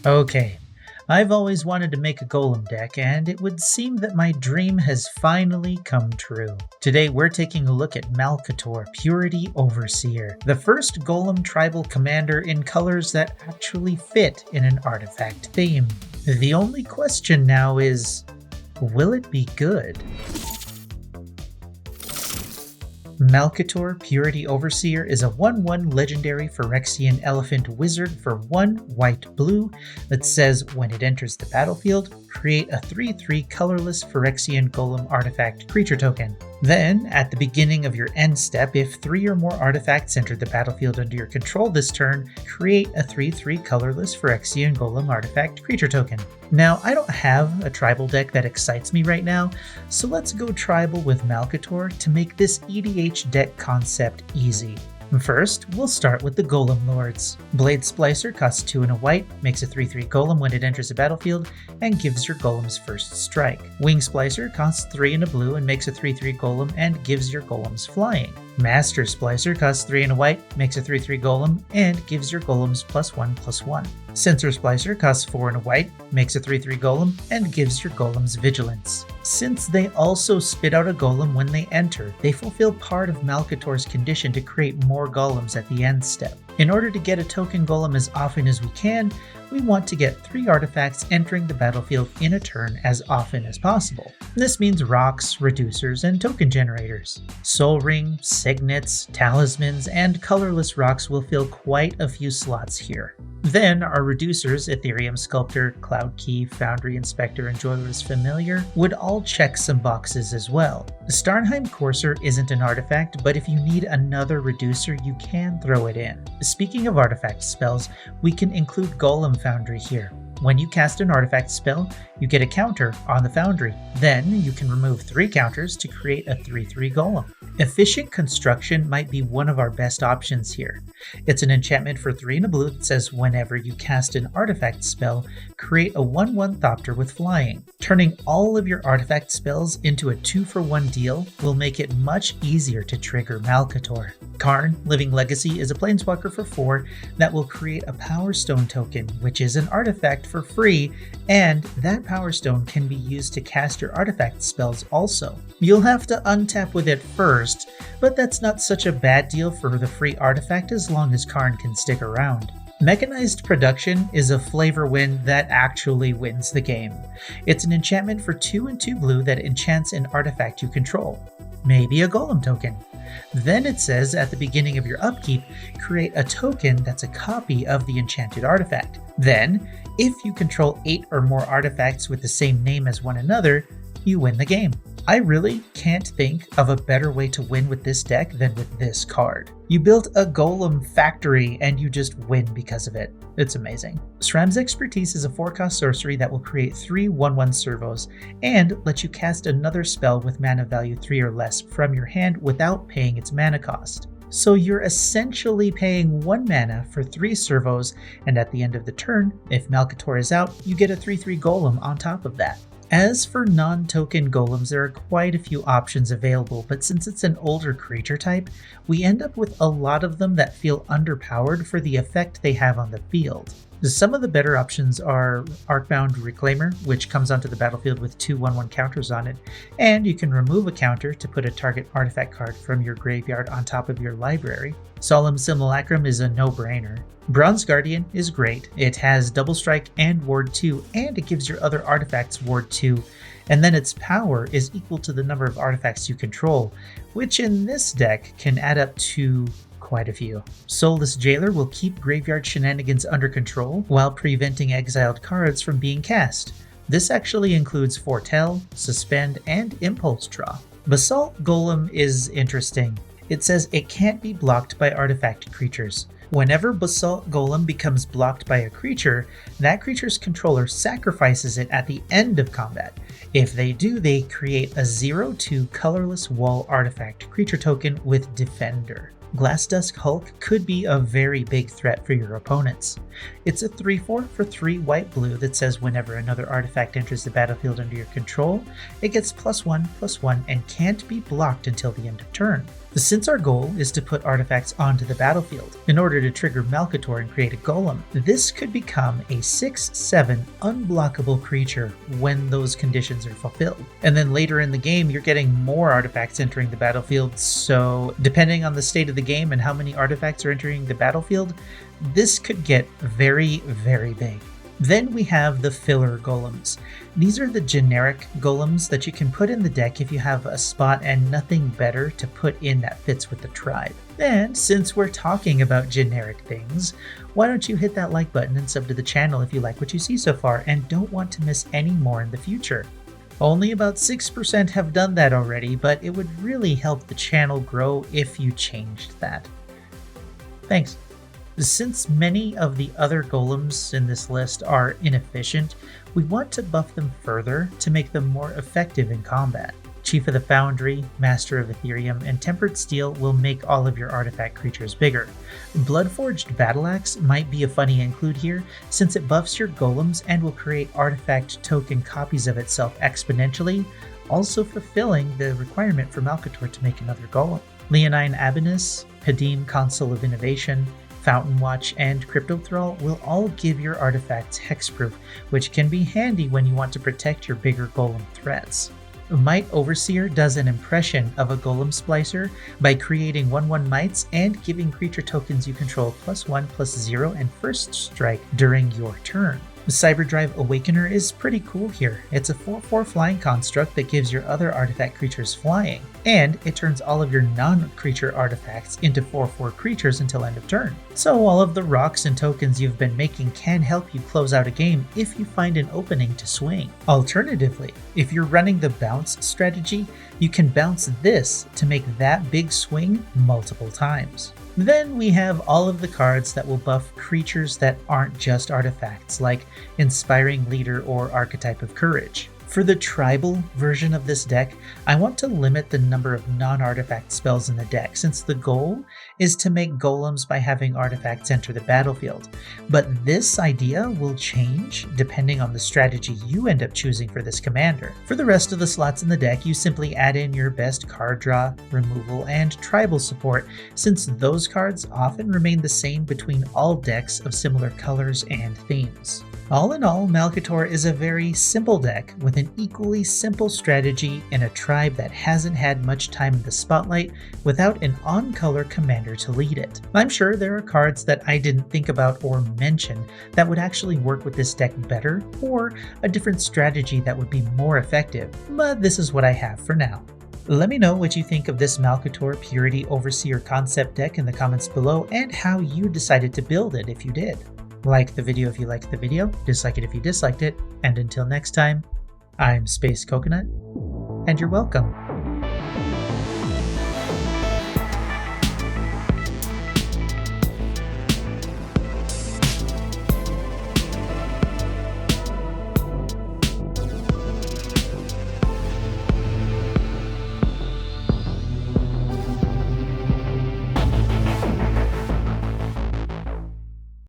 Okay, I've always wanted to make a Golem deck, and it would seem that my dream has finally come true. Today we're taking a look at Malcator, Purity Overseer, the first Golem tribal commander in colors that actually fit in an artifact theme. The only question now is, will it be good? Malcator, Purity Overseer is a 1/1 legendary Phyrexian elephant wizard for 1 white-blue that says when it enters the battlefield, create a 3/3 colorless Phyrexian Golem artifact creature token. Then, at the beginning of your end step, if 3 or more artifacts enter the battlefield under your control this turn, create a 3/3 colorless Phyrexian Golem artifact creature token. Now, I don't have a tribal deck that excites me right now, so let's go tribal with Malcator to make this EDH deck concept easy. First, we'll start with the Golem Lords. Blade Splicer costs 2 and a white, makes a 3/3 Golem when it enters the battlefield, and gives your Golems first strike. Wing Splicer costs 3 and a blue and makes a 3/3 Golem and gives your Golems flying. Master Splicer costs 3 and a white, makes a 3/3 Golem, and gives your Golems +1/+1. Sensor Splicer costs 4 and a white, makes a 3/3 Golem, and gives your Golems Vigilance. Since they also spit out a Golem when they enter, they fulfill part of Malcator's condition to create more Golems at the end step. In order to get a token Golem as often as we can, we want to get 3 artifacts entering the battlefield in a turn as often as possible. This means rocks, reducers, and token generators. Soul Ring, Signets, Talismans, and colorless rocks will fill quite a few slots here. Then our reducers, Ethereum Sculptor, Cloud Key, Foundry Inspector, and Joyless Familiar, would all check some boxes as well. Starnheim Courser isn't an artifact, but if you need another reducer, you can throw it in. Speaking of artifact spells, we can include Golem Foundry here. When you cast an artifact spell, you get a counter on the Foundry. Then you can remove 3 counters to create a 3/3 Golem. Efficient Construction might be one of our best options here. It's an enchantment for 3 and a blue that says whenever you cast an artifact spell, create a 1/1 Thopter with flying. Turning all of your artifact spells into a 2-for-1 deal will make it much easier to trigger Malcator. Karn, Living Legacy, is a planeswalker for 4 that will create a Power Stone token, which is an artifact for free, and that Power Stone can be used to cast your artifact spells also. You'll have to untap with it first, but that's not such a bad deal for the free artifact as long as Karn can stick around. Mechanized Production is a flavor win that actually wins the game. It's an enchantment for 2 and 2 blue that enchants an artifact you control. Maybe a Golem token. Then it says at the beginning of your upkeep, create a token that's a copy of the enchanted artifact. Then, if you control 8 or more artifacts with the same name as one another, you win the game. I really can't think of a better way to win with this deck than with this card. You built a Golem factory and you just win because of it. It's amazing. Shram's Expertise is a 4-cost sorcery that will create 3 1/1 servos and let you cast another spell with mana value 3 or less from your hand without paying its mana cost. So you're essentially paying 1 mana for 3 servos, and at the end of the turn, if Malcator is out, you get a 3/3 Golem on top of that. As for non-token golems, there are quite a few options available, but since it's an older creature type, we end up with a lot of them that feel underpowered for the effect they have on the field. Some of the better options are Arcbound Reclaimer, which comes onto the battlefield with 2 1/1 counters on it, and you can remove a counter to put a target artifact card from your graveyard on top of your library. Solemn Simulacrum is a no-brainer. Bronze Guardian is great. It has Double Strike and Ward 2, and it gives your other artifacts Ward 2, and then its power is equal to the number of artifacts you control, which in this deck can add up to quite a few. Soulless Jailer will keep graveyard shenanigans under control while preventing exiled cards from being cast. This actually includes Foretell, Suspend, and Impulse Draw. Basalt Golem is interesting. It says it can't be blocked by artifact creatures. Whenever Basalt Golem becomes blocked by a creature, that creature's controller sacrifices it at the end of combat. If they do, they create a 0/2 colorless wall artifact creature token with Defender. Glassdusk Hulk could be a very big threat for your opponents. It's a 3/4 for 3 white-blue that says whenever another artifact enters the battlefield under your control, it gets +1/+1 and can't be blocked until the end of turn. Since our goal is to put artifacts onto the battlefield in order to trigger Malcator and create a Golem, this could become a 6/7 unblockable creature when those conditions are fulfilled. And then later in the game, you're getting more artifacts entering the battlefield, so depending on the state of the game and how many artifacts are entering the battlefield, this could get very, very big. Then we have the filler golems. These are the generic golems that you can put in the deck if you have a spot and nothing better to put in that fits with the tribe. And since we're talking about generic things, why don't you hit that like button and sub to the channel if you like what you see so far and don't want to miss any more in the future. Only about 6% have done that already, but it would really help the channel grow if you changed that. Thanks. Since many of the other golems in this list are inefficient, we want to buff them further to make them more effective in combat. Chief of the Foundry, Master of Ethereum, and Tempered Steel will make all of your artifact creatures bigger. Bloodforged Battle Axe might be a funny include here, since it buffs your golems and will create artifact token copies of itself exponentially, also fulfilling the requirement for Malcator to make another golem. Leonine Abyss, Padim Console of Innovation, Fountain Watch, and Crypto Thrall will all give your artifacts hexproof, which can be handy when you want to protect your bigger golem threats. Might Overseer does an impression of a golem splicer by creating 1/1 mites and giving creature tokens you control +1/+0 and first strike during your turn. Cyberdrive Awakener is pretty cool here. It's a 4/4 flying construct that gives your other artifact creatures flying, and it turns all of your non-creature artifacts into 4/4 creatures until end of turn. So all of the rocks and tokens you've been making can help you close out a game if you find an opening to swing. Alternatively, if you're running the bounce strategy, you can bounce this to make that big swing multiple times. Then we have all of the cards that will buff creatures that aren't just artifacts, like Inspiring Leader or Archetype of Courage. For the tribal version of this deck, I want to limit the number of non-artifact spells in the deck, since the goal is to make golems by having artifacts enter the battlefield. But this idea will change depending on the strategy you end up choosing for this commander. For the rest of the slots in the deck, you simply add in your best card draw, removal, and tribal support, since those cards often remain the same between all decks of similar colors and themes. All in all, Malcator is a very simple deck with an equally simple strategy in a tribe that hasn't had much time in the spotlight without an on-color commander to lead it. I'm sure there are cards that I didn't think about or mention that would actually work with this deck better, or a different strategy that would be more effective, but this is what I have for now. Let me know what you think of this Malcator Purity Overseer concept deck in the comments below, and how you decided to build it if you did. Like the video if you liked the video, dislike it if you disliked it, and until next time, I'm Space Coconut, and you're welcome.